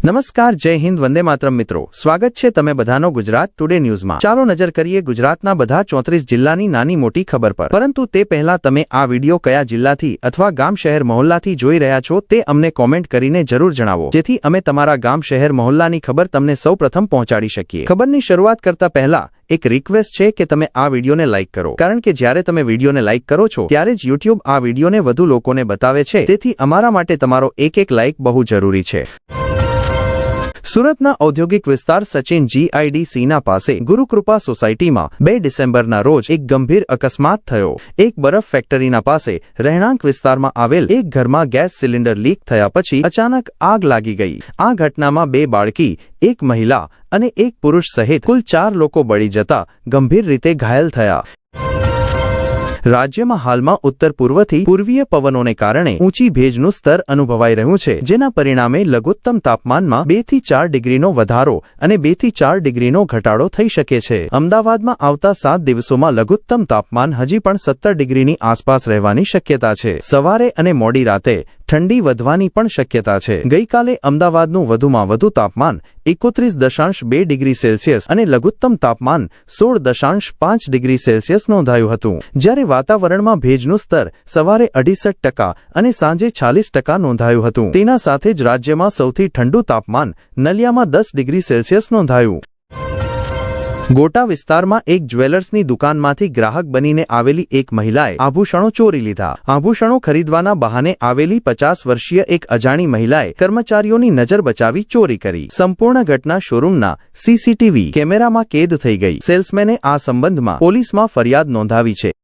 નમસ્કાર, જય હિન્દ, વંદે માતરમ મિત્રો, સ્વાગત છે તમે બધાનો ગુજરાત ટુડે ન્યૂઝમાં। ચાલો નજર કરીએ ગુજરાતના બધા 34 જિલ્લાની નાની મોટી ખબર પર। પરંતુ તે પહેલા તમે આ વિડિયો કયા જિલ્લાથી અથવા ગામ શહેર મહોલ્લાથી જોઈ રહ્યા છો તે અમને કોમેન્ટ કરીને જરૂર જણાવો, જેથી અમે તમારા ગામ શહેર મહોલ્લાની ખબર તમને સૌપ્રથમ પહોંચાડી શકીએ। ખબરની શરૂઆત કરતા પહેલા એક રિક્વેસ્ટ છે કે તમે આ વિડિયોને લાઇક કરો, કારણ કે જ્યારે તમે વિડિયોને લાઇક કરો છો ત્યારે જ YouTube આ વિડિયોને વધુ લોકોને બતાવે છે, તેથી અમારા માટે તમારો એક લાઇક બહુ જરૂરી છે। સુરતના ઔદ્યોગિક વિસ્તાર સચિન GIDCના પાસે ગુરુકૃપા સોસાયટીમાં 2 ડિસેમ્બરના રોજ એક ગંભીર અકસ્માત થયો। એક બરફ ફેક્ટરીના પાસે રહેણાંક વિસ્તારમાં આવેલ એક ઘરમાં ગેસ સિલિન્ડર લીક થયા પછી અચાનક આગ લાગી ગઈ। આ ઘટનામાં 2 બાળકી, એક મહિલા અને એક પુરુષ સહિત કુલ 4 લોકો બળી જતા ગંભીર રીતે ઘાયલ થયા। રાજ્યમાં હાલમાં ઉત્તર પૂર્વથી પૂર્વીય પવનોને કારણે ઊંચી ભેજનું સ્તર અનુભવાઈ રહ્યું છે, જેના પરિણામે લઘુત્તમ તાપમાનમાં 2 થી 4 ડિગ્રીનો વધારો અને 2 થી 4 ડિગ્રીનો ઘટાડો થઈ શકે છે। અમદાવાદમાં આવતા 7 દિવસોમાં લઘુત્તમ તાપમાન હજી પણ 17 ડિગ્રીની આસપાસ રહેવાની શક્યતા છે। સવારે અને મોડી રાતે ઠંડી વધવાની પણ શક્યતા છે। ગઈકાલે અમદાવાદનું વધુમાં વધુ તાપમાન 31.2 ડિગ્રી સેલ્સિયસ અને લઘુત્તમ તાપમાન 16.5 ડિગ્રી સેલ્સિયસ નોંધાયું હતું, જ્યારે વાતાવરણમાં ભેજનું સ્તર સવારે 68% અને સાંજે 46% નોંધાયું હતું। તેના સાથે જ રાજ્યમાં સૌથી ઠંડુ તાપમાન નલિયામાં 10 ડિગ્રી સેલ્સિયસ નોંધાયું। ગોટા વિસ્તારમાં એક જ્વેલર્સની દુકાનમાંથી ગ્રાહક બનીને આવેલી એક મહિલાએ આભૂષણો ચોરી લીધા। આભૂષણો ખરીદવાના બહાને આવેલી 50 વર્ષીય એક અજાણી મહિલાએ કર્મચારીઓની નજર બચાવી ચોરી કરી। સંપૂર્ણ ઘટના શોરૂમના CCTV કેમેરામાં કેદ થઈ ગઈ। સેલ્સમેને આ સંબંધમાં પોલીસમાં ફરિયાદ નોંધાવી છે।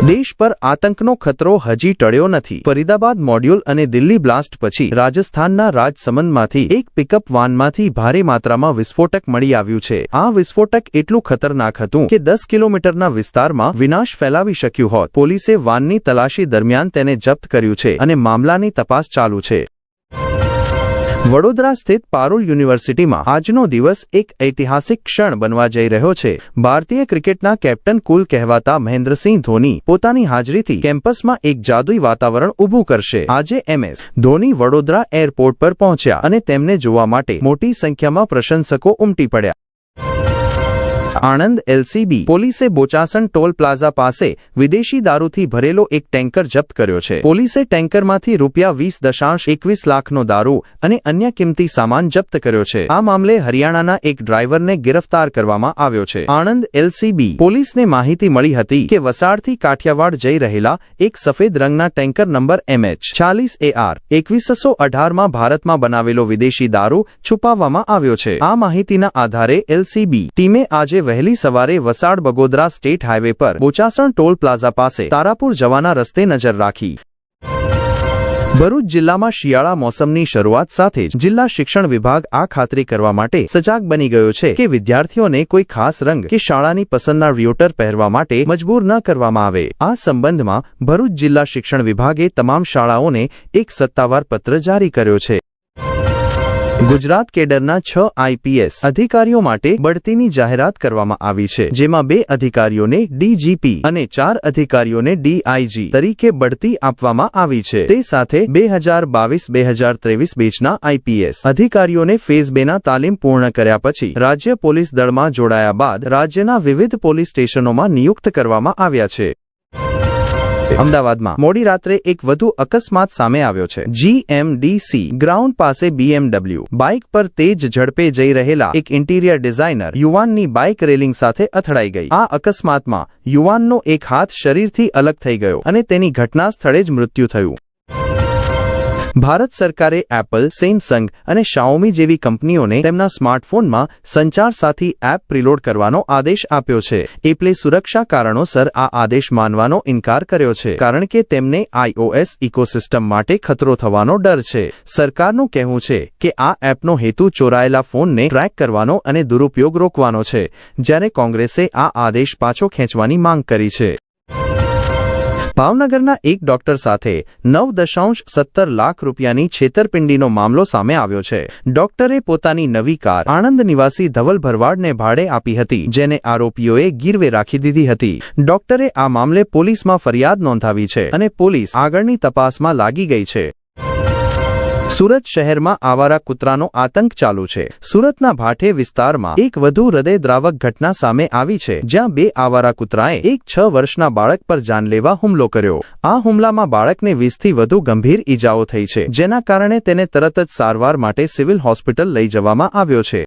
દેશ પર આતંકનો ખતરો હજી ટળ્યો નથી। ફરીદાબાદ મોડ્યુલ અને દિલ્હી બ્લાસ્ટ પછી રાજસ્થાનના રાજસમંદમાંથી એક પિકઅપ વાનમાંથી ભારે માત્રામાં વિસ્ફોટક મળી આવ્યું છે। આ વિસ્ફોટક એટલું ખતરનાક હતું કે 10 કિલોમીટરના વિસ્તારમાં વિનાશ ફેલાવી શક્યું હોત। પોલીસે વાનની તલાશી દરમિયાન તેને જપ્ત કર્યું છે અને મામલાની તપાસ ચાલુ છે। વડોદરા સ્થિત પારુલ યુનિવર્સિટીમાં આજનો દિવસ એક ઐતિહાસિક ક્ષણ બનવા જઈ રહ્યો છે। ભારતીય ક્રિકેટના કેપ્ટન કુલ કહેવાતા મહેન્દ્રસિંહ ધોની પોતાની હાજરીથી કેમ્પસમાં એક જાદુઈ વાતાવરણ ઊભું કરશે। આજે MS ધોની વડોદરા એરપોર્ટ પર પહોંચ્યા અને તેમને જોવા માટે મોટી સંખ્યામાં પ્રશંસકો ઉમટી પડ્યા। આણંદ LCB પોલીસે બોચાસણ ટોલ પ્લાઝા પાસે વિદેશી દારૂથી ભરેલો એક ટેન્કર જપ્ત કર્યો છે। પોલીસે ટેન્કરમાંથી ₹20.21 લાખનો દારૂ અને અન્ય કિંમતી સામાન જપ્ત કર્યો છે। આ મામલે હરિયાણાના એક ડ્રાઈવરને ગિરફ્તાર કરવામાં આવ્યો છે। આણંદ LCB પોલીસને માહિતી મળી હતી કે વસાડથી કાઠિયાવાડ જઈ રહેલા એક સફેદ રંગના ટેન્કર નંબર MH40AR 2118માં ભારતમાં બનાવેલો વિદેશી દારૂ છુપાવવામાં આવ્યો છે। આ માહિતીના આધારે LCB ટીમે આજે વહેલી સવારે વસાડ બગોદરા સ્ટેટ હાઈવે પર બોચાસણ ટોલ પ્લાઝા પાસે તારાપુર જવાના રસ્તે નજર રાખી। ભરૂચ જિલ્લામાં શિયાળા મોસમની શરૂઆત સાથે જ જિલ્લા શિક્ષણ વિભાગ આ ખાતરી કરવા માટે સજાગ બની ગયો છે કે વિદ્યાર્થીઓને કોઈ ખાસ રંગ કે શાળાની પસંદના રિયોટર પહેરવા માટે મજબૂર ન કરવામાં આવે। આ સંબંધમાં ભરૂચ જિલ્લા શિક્ષણ વિભાગે તમામ શાળાઓને એક સત્તાવાર પત્ર જારી કર્યો છે। ગુજરાત કેડરના 6 IPS અધિકારીઓ માટે બઢતીની જાહેરાત કરવામાં આવી છે, જેમાં 2 અધિકારીઓને DGP અને 4 અધિકારીઓને DIG તરીકે બઢતી આપવામાં આવી છે। તે સાથે 2022-2023 બેચના IPS અધિકારીઓને ફેઝ 2ના તાલીમ પૂર્ણ કર્યા પછી રાજ્ય પોલીસ દળમાં જોડાયા બાદ રાજ્યના વિવિધ પોલીસ સ્ટેશનોમાં નિયુક્ત કરવામાં આવ્યા છે। અમદાવાદમાં મોડી રાત્રે એક વધુ અકસ્માત સામે આવ્યો છે। GMDC ગ્રાઉન્ડ પાસે BMW બાઇક પર તેજ ઝડપે જઈ રહેલા એક ઇન્ટિરિયર ડિઝાઇનર યુવાનની બાઇક રેલિંગ સાથે અથડાઈ ગઈ। આ અકસ્માતમાં યુવાનનો એક હાથ શરીરથી અલગ થઈ ગયો અને તેની ઘટના સ્થળે જ મૃત્યુ થયું। ભારત સરકારે એપલ, સેમસંગ અને શાઓમી જેવી કંપનીઓને તેમના સ્માર્ટફોનમાં સંચાર સાથી એપ પ્રીલોડ કરવાનો આદેશ આપ્યો છે। એપલે સુરક્ષા કારણોસર આ આદેશ માનવાનો ઇનકાર કર્યો છે, કારણ કે તેમને iOS ઇકોસિસ્ટમ માટે ખતરો થવાનો ડર છે। સરકારનું કહેવું છે કે આ એપનો હેતુ ચોરાયેલા ફોનને ટ્રેક કરવાનો અને દુરુપયોગ રોકવાનો છે, જ્યારે કોંગ્રેસે આ આદેશ પાછો ખેંચવાની માંગ કરી છે। ભાવનગરના એક ડોક્ટર સાથે 9.17 લાખ રૂપિયાની છેતરપિંડીનો મામલો સામે આવ્યો છે। ડોક્ટરે પોતાની નવી કાર આણંદ નિવાસી ધવલ ભરવાડને ભાડે આપી હતી, જેને આરોપીઓએ ગીરવે રાખી દીધી હતી। ડોક્ટરે આ મામલે પોલીસમાં ફરિયાદ નોંધાવી છે અને પોલીસ આગળની તપાસમાં લાગી ગઈ છે। સુરત શહેરમાં આવારા કૂતરાનો આતંક ચાલુ છે। સુરતના ભાઠે વિસ્તારમાં એક વધુ હૃદયદ્રાવક ઘટના સામે આવી છે, જ્યાં બે આવારા કૂતરાએ એક 6 વર્ષના બાળક પર જાનલેવા હુમલો કર્યો। આ હુમલામાં બાળકને 20થી વધુ ગંભીર ઈજાઓ થઈ છે, જેના કારણે તેને તરત જ સારવાર માટે સિવિલ હોસ્પિટલ લઈ જવામાં આવ્યો છે।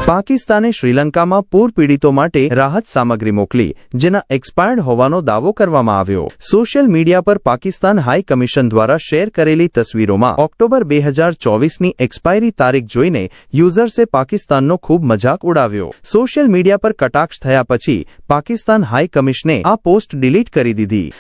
પાકિસ્તાને શ્રીલંકામાં પૂર પીડિતો માટે રાહત સામગ્રી મોકલી, જેના એક્સપાયર્ડ હોવાનો દાવો કરવામાં આવ્યો। સોશિયલ મીડિયા પર પાકિસ્તાન હાઈ કમિશન દ્વારા શેર કરેલી તસવીરોમાં ઓક્ટોબર 2024ની એક્સપાયરી તારીખ જોઈને યુઝર્સે પાકિસ્તાનનો ખૂબ મજાક ઉડાવ્યો। સોશિયલ મીડિયા પર કટાક્ષ થયા પછી પાકિસ્તાન હાઈ કમિશને આ પોસ્ટ ડિલીટ કરી દીધી।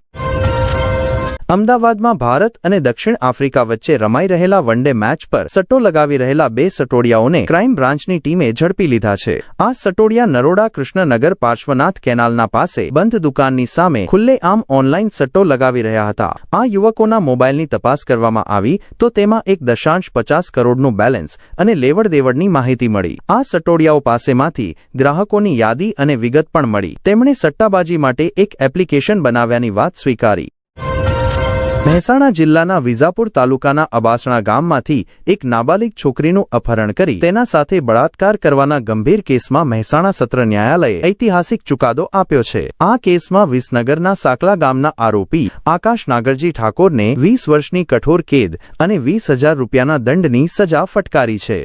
અમદાવાદમાં ભારત અને દક્ષિણ આફ્રિકા વચ્ચે રમાઈ રહેલા વનડે મેચ પર સટ્ટો લગાવી રહેલા 2 સટોડિયાઓને ક્રાઇમ બ્રાન્ચની ટીમે ઝડપી લીધા છે। આ સટોડિયા નરોડા કૃષ્ણનગર પાર્શ્વનાથ કેનાલના પાસે બંધ દુકાનની સામે ખુલ્લેઆમ ઓનલાઈન સટ્ટો લગાવી રહ્યા હતા। આ યુવકોના મોબાઈલની તપાસ કરવામાં આવી તો તેમાં 1.50 કરોડનું બેલેન્સ અને લેવડ દેવડની માહિતી મળી। આ સટોડિયાઓ પાસેમાંથી ગ્રાહકોની યાદી અને વિગત પણ મળી। તેમણે સટ્ટાબાજી માટે એક એપ્લિકેશન બનાવ્યાની વાત સ્વીકારી। મહેસાણા જિલ્લાના વિજાપુર તાલુકાના અબાસણા ગામમાંથી એક નાબાલિગ છોકરીનું અપહરણ કરી તેના સાથે બળાત્કાર કરવાના ગંભીર કેસમાં મહેસાણા સત્ર ન્યાયાલયે ઐતિહાસિક ચુકાદો આપ્યો છે। આ કેસમાં વિસનગરના સાકલા ગામના આરોપી આકાશ નાગરજી ઠાકોરને 20 વર્ષની કઠોર કેદ અને 20,000 રૂપિયાના દંડની સજા ફટકારી છે।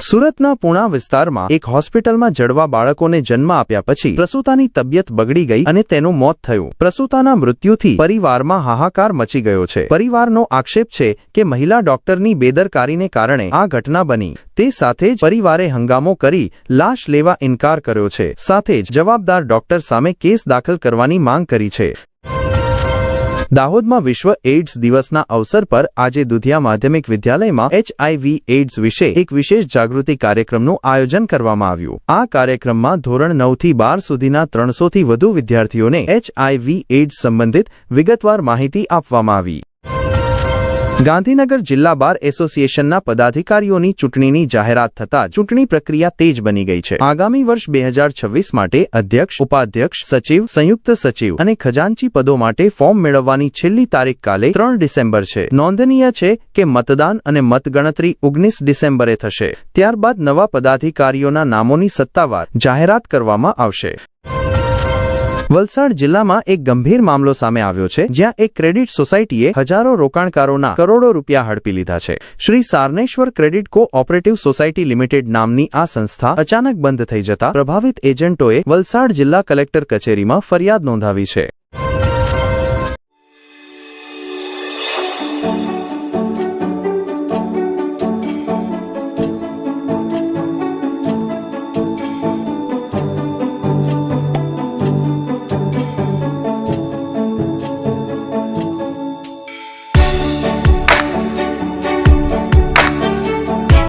સુરતના પુણા વિસ્તારમાં એક હોસ્પિટલમાં જડવા બાળકોને જન્મ આપ્યા પછી પ્રસૂતાની તબિયત બગડી ગઈ અને તેનું મોત થયું। પ્રસૂતાના મૃત્યુથી પરિવારમાં હાહાકાર મચી ગયો છે। પરિવારનો આક્ષેપ છે કે મહિલા ડોક્ટરની બેદરકારીને કારણે આ ઘટના બની। તે સાથે જ પરિવારે હંગામો કરી લાશ લેવા ઇનકાર કર્યો છે। સાથે જ જવાબદાર ડોક્ટર સામે કેસ દાખલ કરવાની માંગ કરી છે। દાહોદમાં વિશ્વ એઇડ્સ દિવસના અવસર પર આજે દુધિયા માધ્યમિક વિદ્યાલયમાં HIV એઇડ્સ વિશે એક વિશેષ જાગૃતિ કાર્યક્રમનું આયોજન કરવામાં આવ્યું। આ કાર્યક્રમમાં ધોરણ 9 થી 12 સુધીના 300થી વધુ વિદ્યાર્થીઓને HIV એઇડ્સ સંબંધિત વિગતવાર માહિતી આપવામાં આવી। ગાંધીનગર જિલ્લા બાર એસોસિએશનના પદાધિકારીઓની ચૂંટણીની જાહેરાત થતાં ચૂંટણી પ્રક્રિયા તેજ બની ગઈ છે। આગામી વર્ષ 2026 માટે અધ્યક્ષ, ઉપાધ્યક્ષ, સચિવ, સંયુક્ત સચિવ અને ખજાનચી પદો માટે ફોર્મ મેળવવાની છેલ્લી તારીખ કાલે 3 ડિસેમ્બર છે। નોંધનીય છે કે મતદાન અને મતગણતરી 19 ડિસેમ્બરે થશે। ત્યારબાદ નવા પદાધિકારીઓના નામોની સત્તાવાર જાહેરાત કરવામાં આવશે। વલસાડ જિલ્લામાં એક ગંભીર મામલો સામે આવ્યો છે, જ્યાં એક ક્રેડિટ સોસાયટીએ હજારો રોકાણકારોના કરોડો રૂપિયા હડપી લીધા છે। Shri સારનેશ્વર credit co-operative society limited નામની આ સંસ્થા અચાનક બંધ થઈ જતા પ્રભાવિત એજન્ટોએ વલસાડ જિલ્લા કલેક્ટર કચેરીમાં ફરિયાદ નોંધાવી છે।